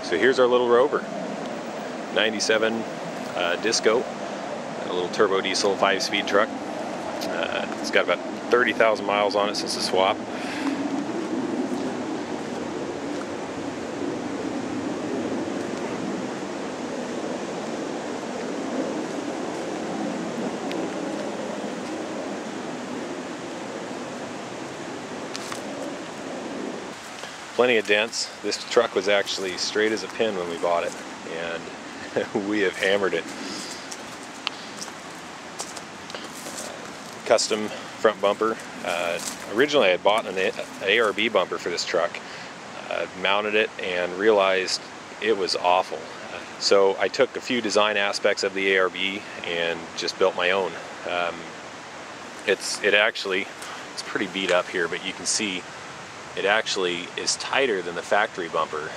So here's our little Rover, 97 Disco, a little turbo diesel 5-speed truck. It's got about 30,000 miles on it since the swap. Plenty of dents. This truck was actually straight as a pin when we bought it, and we have hammered it. Custom front bumper. Originally I had bought an ARB bumper for this truck, mounted it and realized it was awful. So I took a few design aspects of the ARB and just built my own. It's pretty beat up here, but you can see it actually is tighter than the factory bumper.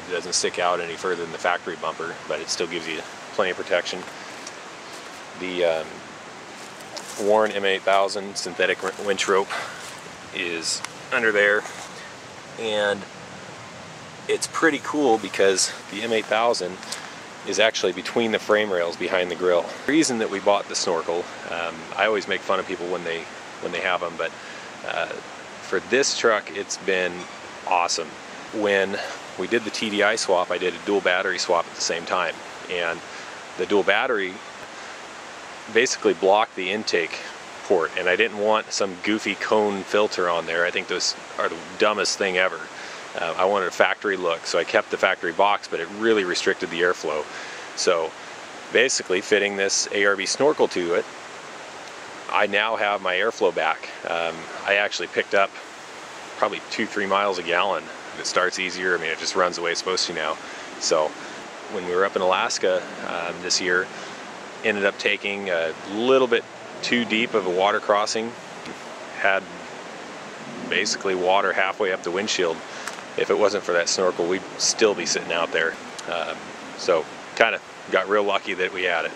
It doesn't stick out any further than the factory bumper, but it still gives you plenty of protection. The Warren M8000 synthetic winch rope is under there, and it's pretty cool because the M8000 is actually between the frame rails behind the grill. The reason that we bought the snorkel, I always make fun of people when they have them, but for this truck it's been awesome. When we did the TDI swap, I did a dual battery swap at the same time, and the dual battery basically blocked the intake port, and I didn't want some goofy cone filter on there. I think those are the dumbest thing ever. I wanted a factory look, so I kept the factory box, but it really restricted the airflow. So basically fitting this ARB snorkel to it, I now have my airflow back. I actually picked up probably 2-3 miles a gallon. It starts easier. I mean, it just runs the way it's supposed to now. So when we were up in Alaska this year, ended up taking a little bit too deep of a water crossing. Had basically water halfway up the windshield. If it wasn't for that snorkel, we'd still be sitting out there. So kind of got real lucky that we had it.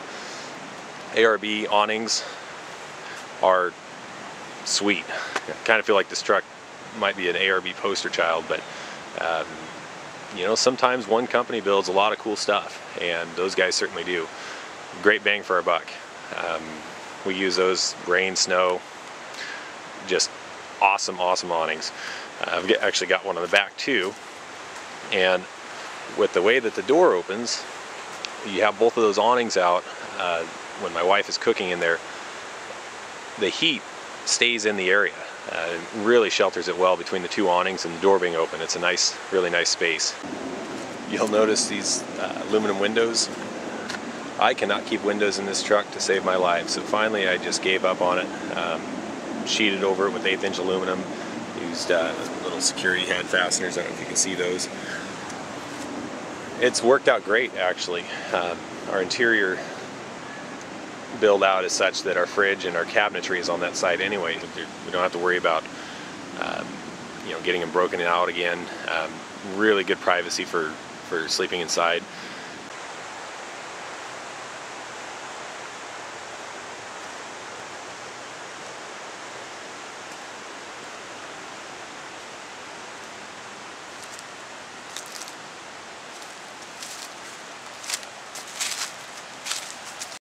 ARB awnings are sweet. I kind of feel like this truck might be an ARB poster child, but sometimes one company builds a lot of cool stuff, and those guys certainly do. Great bang for our buck. We use those rain, snow, just awesome awnings. I've actually got one on the back too, and with the way that the door opens, you have both of those awnings out. When my wife is cooking in there, the heat stays in the area. It really shelters it well between the two awnings and the door being open. It's a really nice space. You'll notice these aluminum windows. I cannot keep windows in this truck to save my life, so finally I just gave up on it. Sheeted over it with 1/8" aluminum. Used little security head fasteners. I don't know if you can see those. It's worked out great, actually. Our interior build out is such that our fridge and our cabinetry is on that side anyway. We don't have to worry about getting them broken out again. Really good privacy for sleeping inside.